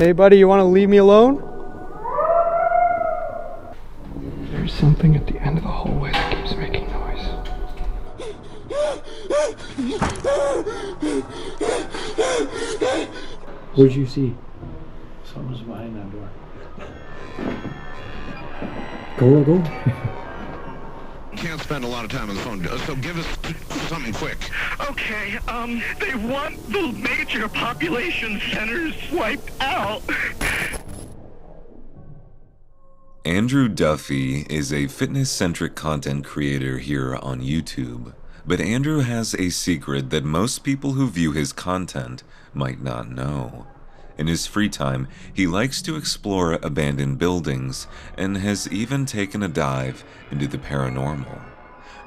Hey buddy, you want to leave me alone? There's something at the end of the hallway that keeps making noise. What did you see? Someone's behind that door. Go. Can't spend a lot of time on the phone, so give us something quick. Okay, they want the major population centers wiped out. Andrew Duffy is a fitness-centric content creator here on YouTube, but Andrew has a secret that most people who view his content might not know. In his free time, he likes to explore abandoned buildings and has even taken a dive into the paranormal.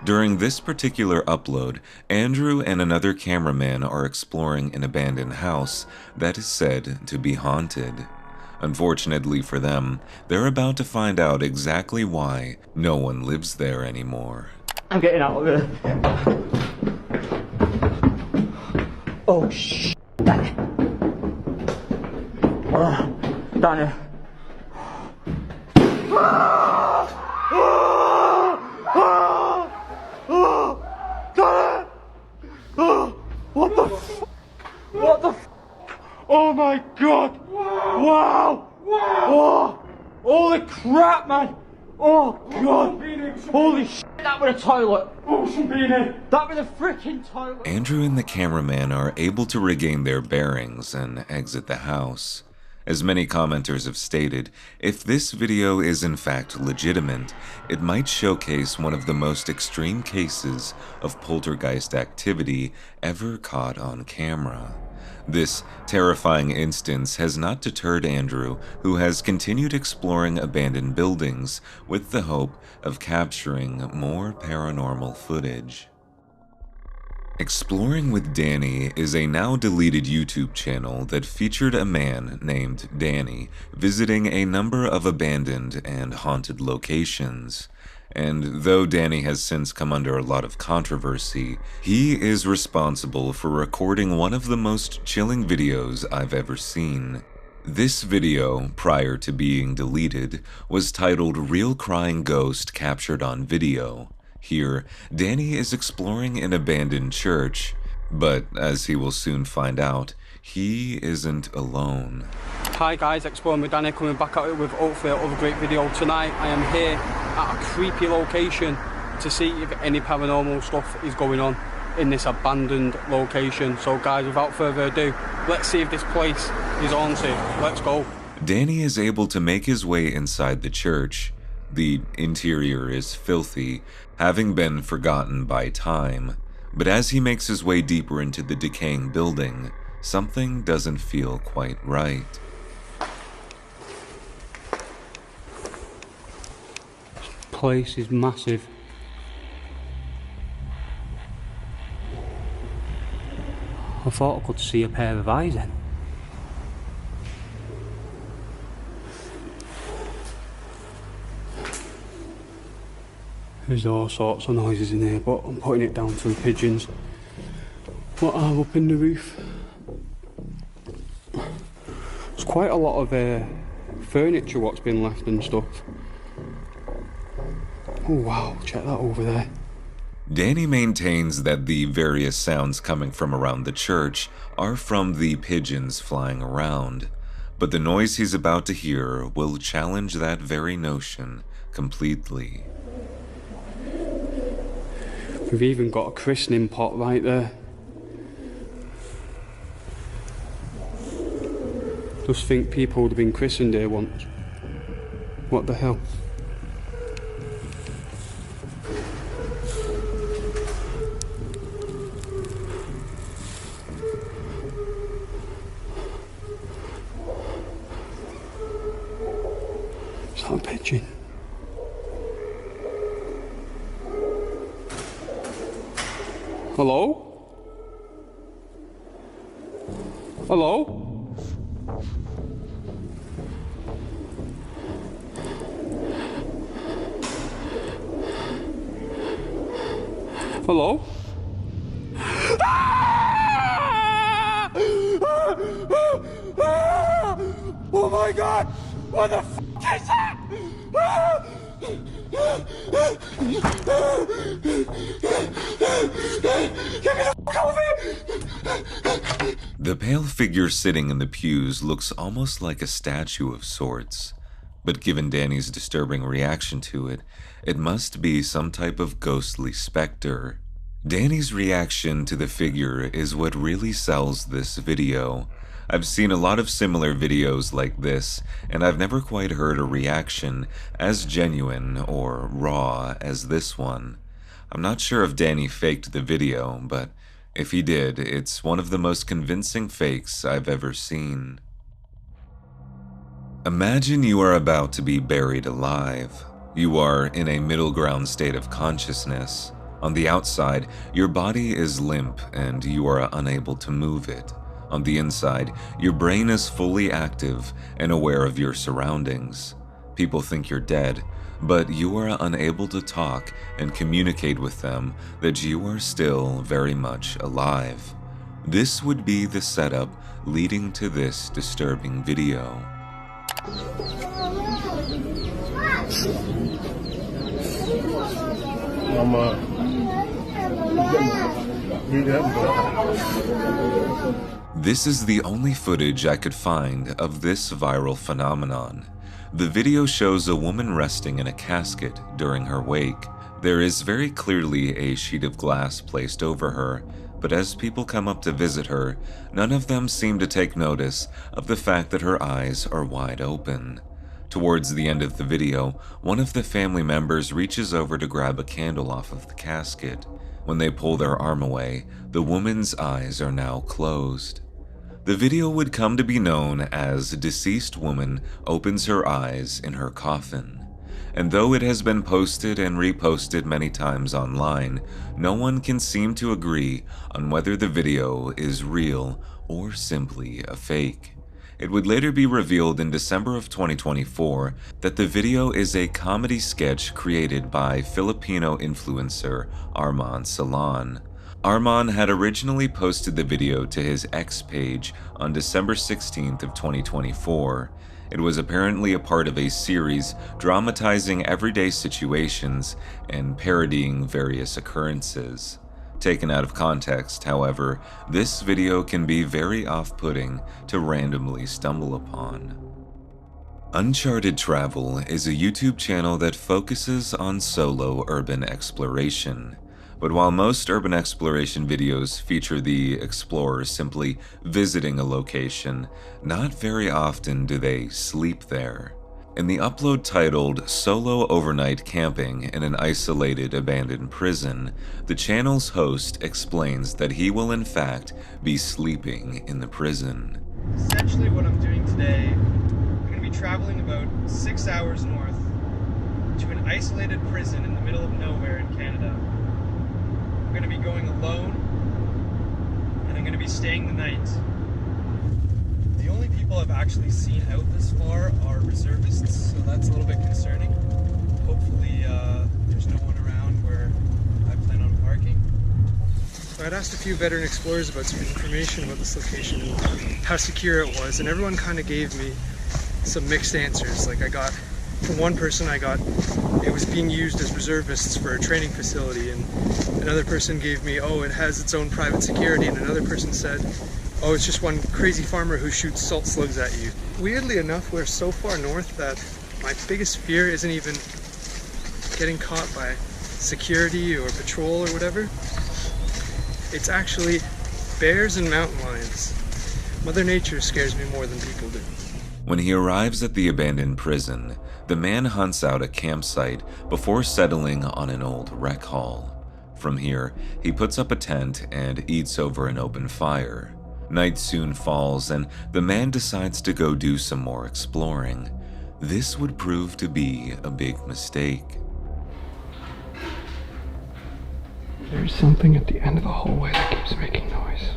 During this particular upload, Andrew and another cameraman are exploring an abandoned house that is said to be haunted. Unfortunately for them, they're about to find out exactly why no one lives there anymore. I'm getting out of here. Oh, shit. Danny. Danny. What the f? What the f? Oh my god! Wow! Oh! Holy crap, man! Oh god! Holy shit! That was a toilet! Ocean beanie! That was a freaking toilet! Andrew and the cameraman are able to regain their bearings and exit the house. As many commenters have stated, if this video is in fact legitimate, it might showcase one of the most extreme cases of poltergeist activity ever caught on camera. This terrifying instance has not deterred Andrew, who has continued exploring abandoned buildings with the hope of capturing more paranormal footage. Exploring with Danny is a now deleted YouTube channel that featured a man named Danny visiting a number of abandoned and haunted locations. And though Danny has since come under a lot of controversy, he is responsible for recording one of the most chilling videos I've ever seen. This video, prior to being deleted, was titled "Real Crying Ghost Captured on Video." Here, Danny is exploring an abandoned church, but as he will soon find out, he isn't alone. Hi guys, Exploring with Danny coming back at it with hopefully another great video. Tonight I am here at a creepy location to see if any paranormal stuff is going on in this abandoned location. So guys, without further ado, let's see if this place is haunted. Let's go. Danny is able to make his way inside the church. The interior is filthy, having been forgotten by time, but as he makes his way deeper into the decaying building, something doesn't feel quite right. This place is massive. I thought I could see a pair of eyes then. There's all sorts of noises in here, but I'm putting it down to the pigeons. What are up in the roof? There's quite a lot of furniture what's been left and stuff. Oh wow, check that over there. Danny maintains that the various sounds coming from around the church are from the pigeons flying around, but the noise he's about to hear will challenge that very notion completely. We've even got a christening pot right there. Just think people would have been christened here once. What the hell? Is that a pigeon? Hello? Hello? Hello? my god! What the f is that? Ah! Get me the f out of here! The pale figure sitting in the pews looks almost like a statue of sorts, but given Danny's disturbing reaction to it, it must be some type of ghostly specter. Danny's reaction to the figure is what really sells this video. I've seen a lot of similar videos like this, and I've never quite heard a reaction as genuine or raw as this one. I'm not sure if Danny faked the video, but if he did, it's one of the most convincing fakes I've ever seen. Imagine you are about to be buried alive. You are in a middle ground state of consciousness. On the outside, your body is limp and you are unable to move it. On the inside, your brain is fully active and aware of your surroundings. People think you're dead, but you are unable to talk and communicate with them that you are still very much alive. This would be the setup leading to this disturbing video. This is the only footage I could find of this viral phenomenon. The video shows a woman resting in a casket during her wake. There is very clearly a sheet of glass placed over her, but as people come up to visit her, none of them seem to take notice of the fact that her eyes are wide open. Towards the end of the video, one of the family members reaches over to grab a candle off of the casket. When they pull their arm away, the woman's eyes are now closed. The video would come to be known as "Deceased Woman Opens Her Eyes in Her Coffin." And though it has been posted and reposted many times online, no one can seem to agree on whether the video is real or simply a fake. It would later be revealed in December of 2024 that the video is a comedy sketch created by Filipino influencer Arman Salon. Arman had originally posted the video to his X page on December 16th of 2024. It was apparently a part of a series dramatizing everyday situations and parodying various occurrences. Taken out of context, however, this video can be very off-putting to randomly stumble upon. Uncharted Travel is a YouTube channel that focuses on solo urban exploration. But while most urban exploration videos feature the explorer simply visiting a location, not very often do they sleep there. In the upload titled "Solo Overnight Camping in an Isolated Abandoned Prison," the channel's host explains that he will in fact be sleeping in the prison. Essentially what I'm doing today, I'm going to be traveling about 6 hours north to an isolated prison in the middle of nowhere in Canada. I'm going to be going alone, and I'm going to be staying the night. The only people I've actually seen out this far are reservists, so that's a little bit concerning. Hopefully there's no one around where I plan on parking. So I'd asked a few veteran explorers about some information about this location and how secure it was, and everyone kind of gave me some mixed answers. Like from one person it was being used as reservists for a training facility, and another person gave me, oh, it has its own private security, and another person said, oh, it's just one crazy farmer who shoots salt slugs at you. Weirdly enough, we're so far north that my biggest fear isn't even getting caught by security or patrol or whatever. It's actually bears and mountain lions. Mother Nature scares me more than people do. When he arrives at the abandoned prison, the man hunts out a campsite before settling on an old rec hall. From here, he puts up a tent and eats over an open fire. Night soon falls, and the man decides to go do some more exploring. This would prove to be a big mistake. There's something at the end of the hallway that keeps making noise.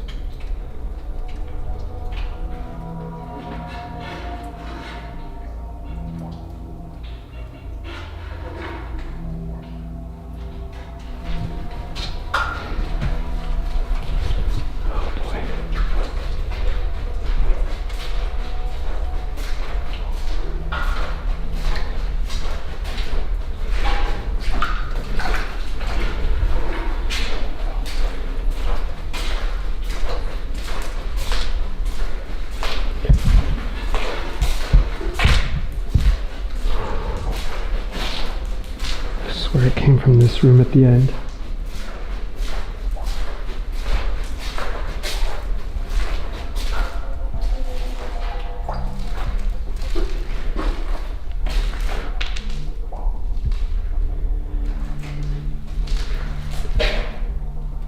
swear it came from this room at the end.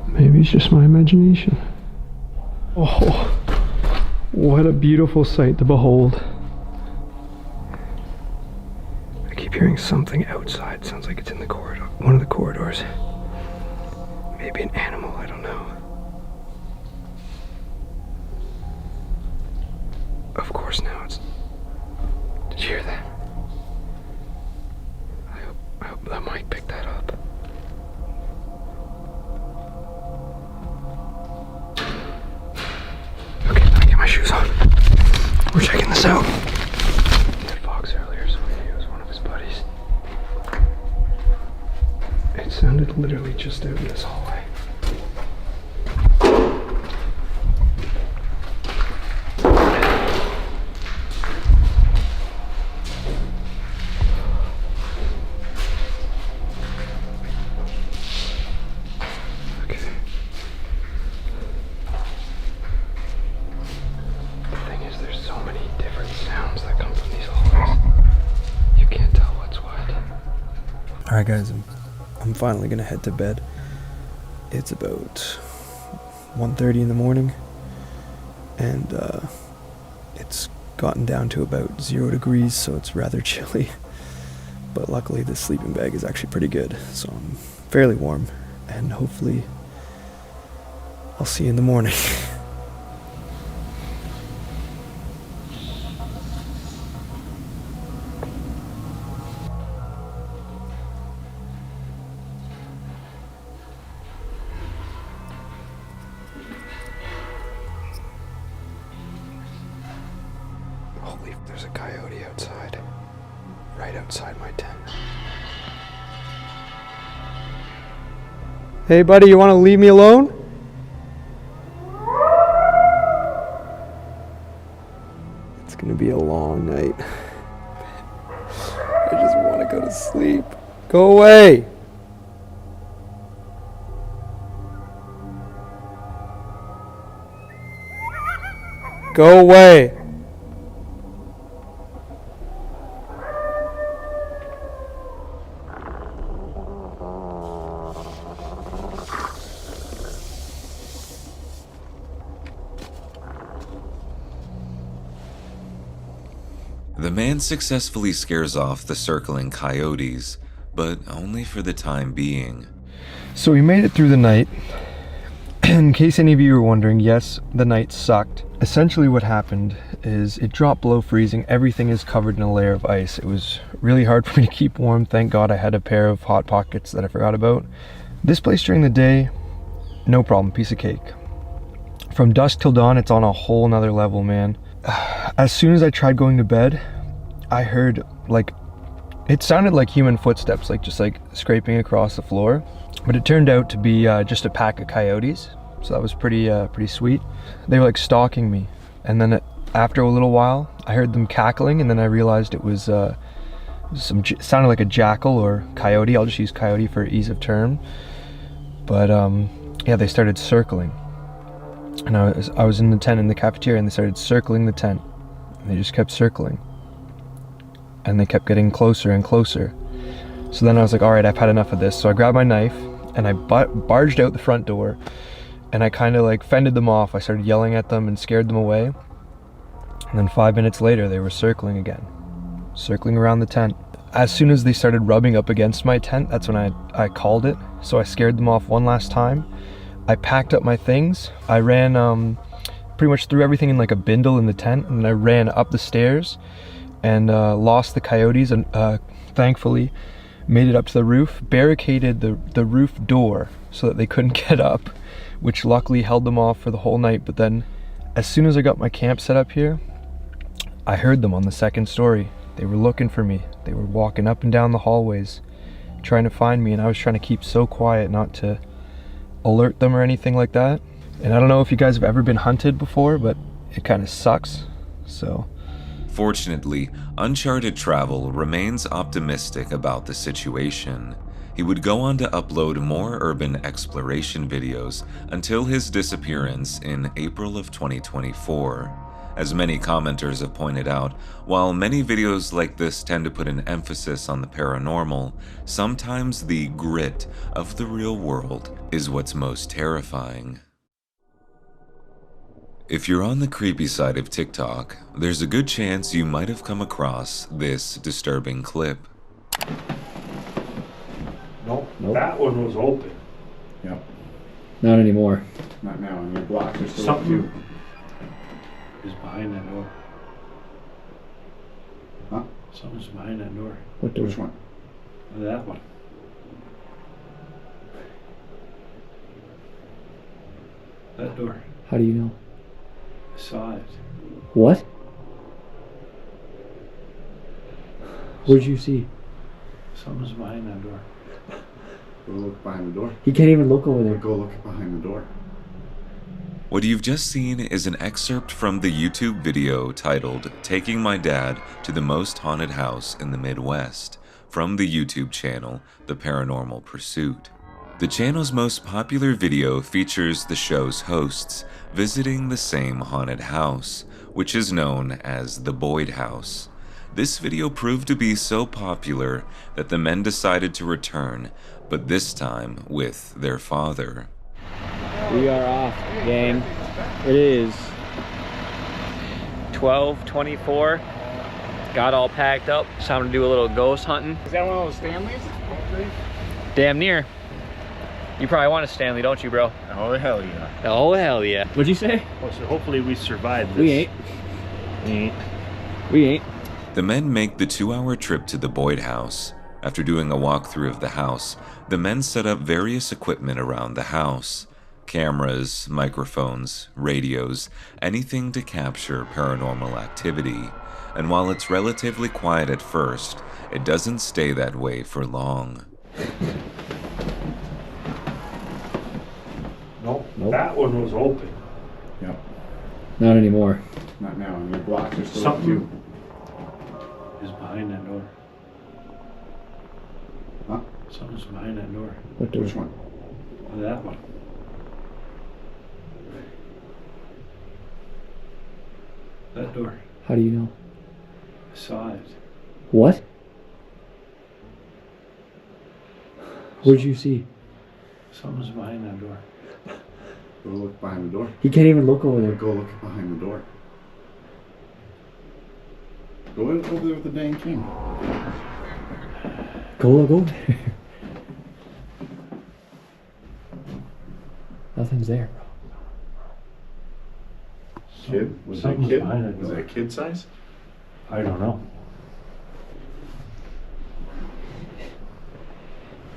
Maybe it's just my imagination. Oh, what a beautiful sight to behold. I keep hearing something outside. Sounds like it's in the corridor, one of the corridors. Maybe an animal, I don't know. Of course now it's... Did you hear that? I hope that mic picked that up. Okay, let me get my shoes on. We're checking this out. He had Fox earlier, so maybe it was one of his buddies. It sounded literally just out in this hallway. Alright guys, I'm finally gonna head to bed. It's about 1:30 in the morning, and it's gotten down to about 0 degrees, so it's rather chilly. But luckily this sleeping bag is actually pretty good, so I'm fairly warm, and hopefully I'll see you in the morning. Holy, there's a coyote outside. Right outside my tent. Hey buddy, you want to leave me alone? It's gonna be a long night. I just want to go to sleep. Go away! Go away! The man successfully scares off the circling coyotes, but only for the time being. So we made it through the night. In case any of you were wondering, yes, the night sucked. Essentially what happened is it dropped below freezing. Everything is covered in a layer of ice. It was really hard for me to keep warm. Thank God I had a pair of Hot Pockets that I forgot about. This place during the day, no problem, piece of cake. From dusk till dawn, it's on a whole nother level, man. As soon as I tried going to bed, I heard, like, it sounded like human footsteps, like just like scraping across the floor. But it turned out to be just a pack of coyotes, so that was pretty sweet. They were like stalking me, and then after a little while, I heard them cackling, and then I realized it was sounded like a jackal or coyote. I'll just use coyote for ease of term. But yeah, they started circling. And I was in the tent in the cafeteria, and they started circling the tent. And they just kept circling. And they kept getting closer and closer. So then I was like, all right, I've had enough of this. So I grabbed my knife, and I barged out the front door, and I kind of like fended them off. I started yelling at them and scared them away. And then 5 minutes later, they were circling again. Circling around the tent. As soon as they started rubbing up against my tent, that's when I called it. So I scared them off one last time. I packed up my things. I ran, pretty much threw everything in like a bindle in the tent, and then I ran up the stairs and lost the coyotes, and thankfully made it up to the roof, barricaded the roof door so that they couldn't get up, which luckily held them off for the whole night. But then as soon as I got my camp set up here, I heard them on the second story. They were looking for me. They were walking up and down the hallways trying to find me, and I was trying to keep so quiet not to alert them or anything like that. And I don't know if you guys have ever been hunted before, but it kind of sucks. So Fortunately, Uncharted Travel remains optimistic about the situation. He would go on to upload more urban exploration videos until his disappearance in April of 2024. As many commenters have pointed out, while many videos like this tend to put an emphasis on the paranormal, sometimes the grit of the real world is what's most terrifying. If you're on the creepy side of TikTok, there's a good chance you might have come across this disturbing clip. Nope. That one was open. Yep. Not anymore. Not now. And your blocks are still Something is behind that door. Huh? Something's behind that door. What door? Which one? That one. That door. How do you know? I saw it. What? What'd you see? Something's behind that door. Go look behind the door. He can't even look over there. Go look behind the door. What you've just seen is an excerpt from the YouTube video titled "Taking My Dad to the Most Haunted House in the Midwest" from the YouTube channel The Paranormal Pursuit. The channel's most popular video features the show's hosts visiting the same haunted house, which is known as the Boyd House. This video proved to be so popular that the men decided to return, but this time with their father. We are off, gang. It is 12:24. Got all packed up. It's time to do a little ghost hunting. Is that one of those Stanleys? Damn near. You probably want a Stanley, don't you, bro? Oh, hell yeah. Oh, hell yeah. What'd you say? Well, so hopefully we survive this. We ain't. We ain't. We ain't. The men make the 2-hour trip to the Boyd house. After doing a walkthrough of the house, the men set up various equipment around the house. Cameras, microphones, radios, anything to capture paranormal activity. And while it's relatively quiet at first, it doesn't stay that way for long. Nope. That one was open. Yep. Not anymore. Not now. And your blocks are still Something is behind that door. Huh? Something's behind that door. What door? Which one? That one. That door. How do you know? I saw it. What? What'd you see? Something's behind that door. Go look behind the door. He can't even look over there. Go look behind the door. Go over there with the dang king. Go look over there. Nothing's there, bro. Kid? Was that a Something's kid? behind that Was door. that kid size? I don't know.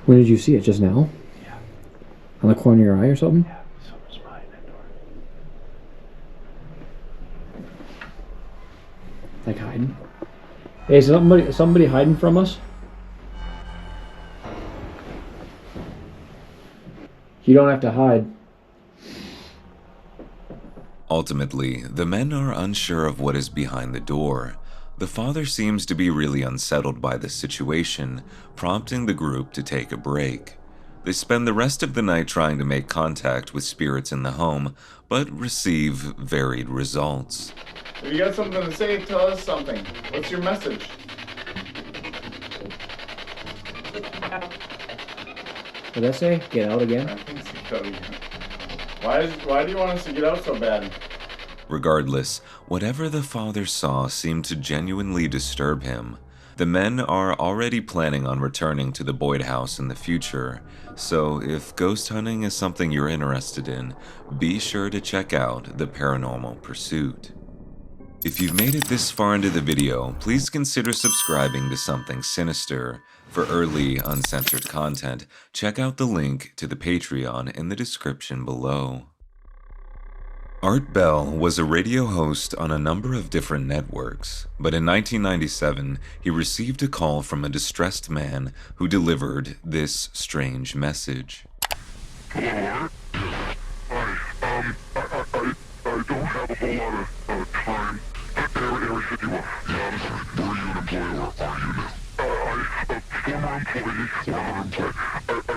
When did you see it? Just now? Yeah. On the corner of your eye or something? Yeah. Something's behind that door. Like hiding? Hey, is somebody hiding from us? You don't have to hide. Ultimately, the men are unsure of what is behind the door. The father seems to be really unsettled by the situation, prompting the group to take a break. They spend the rest of the night trying to make contact with spirits in the home, but receive varied results. If you got something to say, tell us something. What's your message? Did that say get out again? I think so. Why do you want us to get out so bad? Regardless, whatever the father saw seemed to genuinely disturb him. The men are already planning on returning to the Boyd house in the future, so if ghost hunting is something you're interested in, be sure to check out The Paranormal Pursuit. If you've made it this far into the video, please consider subscribing to Something Sinister. For early, uncensored content, check out the link to the Patreon in the description below. Art Bell was a radio host on a number of different networks, but in 1997, he received a call from a distressed man who delivered this strange message. Hello, Art? Yes. Hi. I don't have a whole lot of time. Area 51. Yeah, this is, were you an employee or are you now? I, a former employee,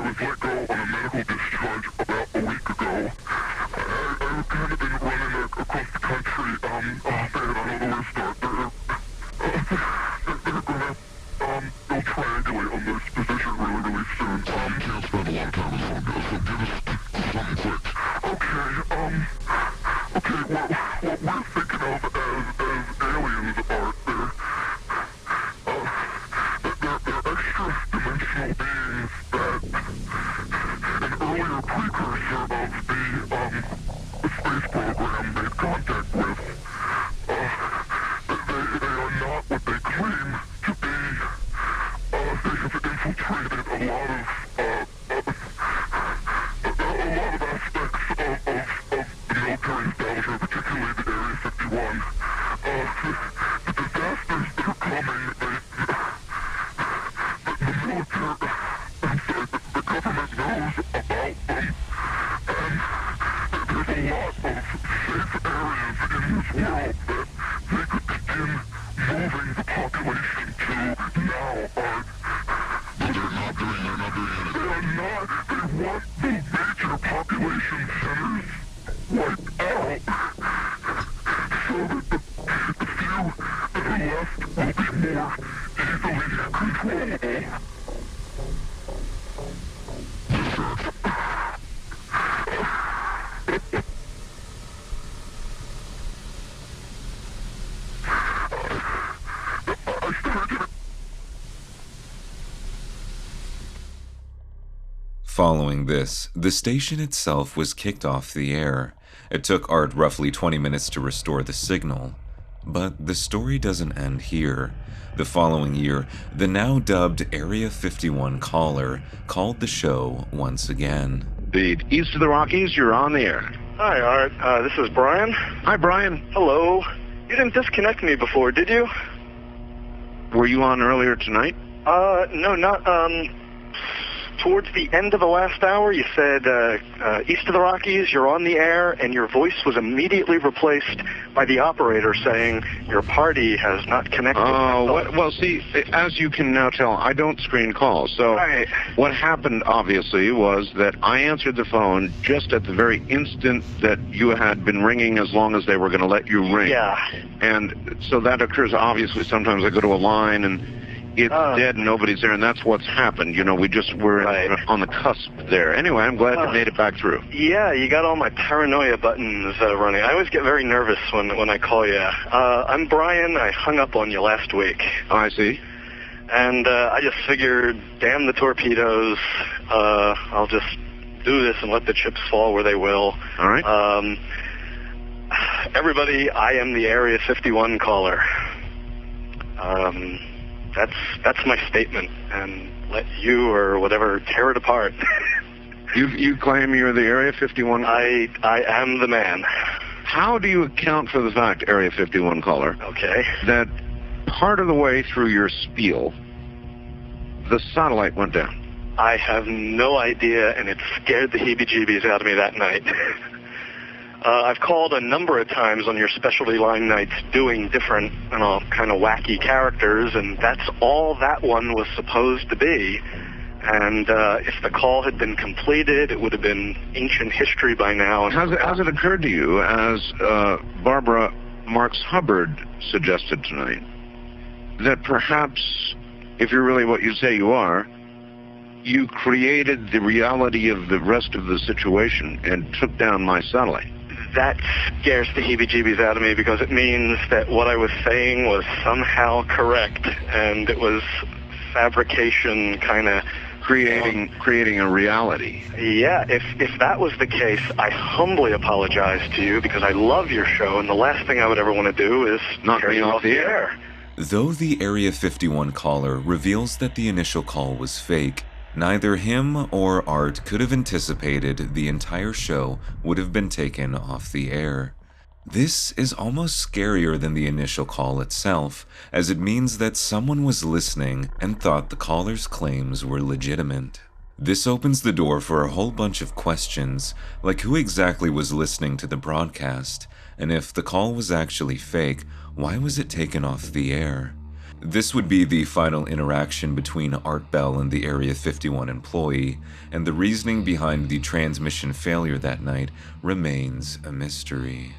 was let go on a medical discharge about a week ago. I've kind of been running across the country. Man, I don't know where to start. They're gonna, they'll triangulate on this position really soon. Can't spend a lot of time on the phone, guys, so give us something quick. Okay, well, what we're thinking of as aliens are, they're extra-dimensional beings that an earlier precursor of the space program made contact with. They are not what they claim to be. They have infiltrated a lot of aspects of the military establishment, particularly the Area 51. The disasters that are coming, the military, the government knows about them, and there's a lot of safe areas in this world that they could begin moving the population to now, Art. No, they're not doing it. They are not. They want the major population centers wiped out so that the few that are left will be more easily controllable. Following this, the station itself was kicked off the air. It took Art roughly 20 minutes to restore the signal. But the story doesn't end here. The following year, the now dubbed Area 51 caller called the show once again. The East of the Rockies, you're on the air. Hi, Art. This is Brian. Hi, Brian. Hello. You didn't disconnect me before, did you? Were you on earlier tonight? No, not, towards the end of the last hour, you said, East of the Rockies, you're on the air, and your voice was immediately replaced by the operator saying, your party has not connected. Oh, well, see, as you can now tell, I don't screen calls. So right. What happened, obviously, was that I answered the phone just at the very instant that you had been ringing as long as they were going to let you ring. Yeah. And so that occurs, obviously, sometimes I go to a line and it's dead and nobody's there, and that's what's happened. You know, we're on the cusp there. Anyway, I'm glad you made it back through. Yeah, you got all my paranoia buttons running. I always get very nervous when I call you. I'm Brian. I hung up on you last week. Oh, I see. And I just figured, damn the torpedoes. I'll just do this and let the chips fall where they will. All right. Everybody, I am the Area 51 caller. That's my statement, and let you or whatever tear it apart. You claim you're the Area 51 caller? I am the man. How do you account for the fact, Area 51 caller, okay, that part of the way through your spiel, the satellite went down? I have no idea, and it scared the heebie-jeebies out of me that night. I've called a number of times on your specialty line nights doing different, kind of wacky characters, and that's all that one was supposed to be. And if the call had been completed, it would have been ancient history by now. Has it occurred to you, as Barbara Marks Hubbard suggested tonight, that perhaps, if you're really what you say you are, you created the reality of the rest of the situation and took down my satellite? That scares the heebie-jeebies out of me, because it means that what I was saying was somehow correct, and it was fabrication, kind of creating a reality. Yeah, if that was the case, I humbly apologize to you, because I love your show, and the last thing I would ever want to do is knock tear me you off the air. Though the Area 51 caller reveals that the initial call was fake, neither him or Art could have anticipated the entire show would have been taken off the air. This is almost scarier than the initial call itself, as it means that someone was listening and thought the caller's claims were legitimate. This opens the door for a whole bunch of questions, like who exactly was listening to the broadcast, and if the call was actually fake, why was it taken off the air? This would be the final interaction between Art Bell and the Area 51 employee, and the reasoning behind the transmission failure that night remains a mystery.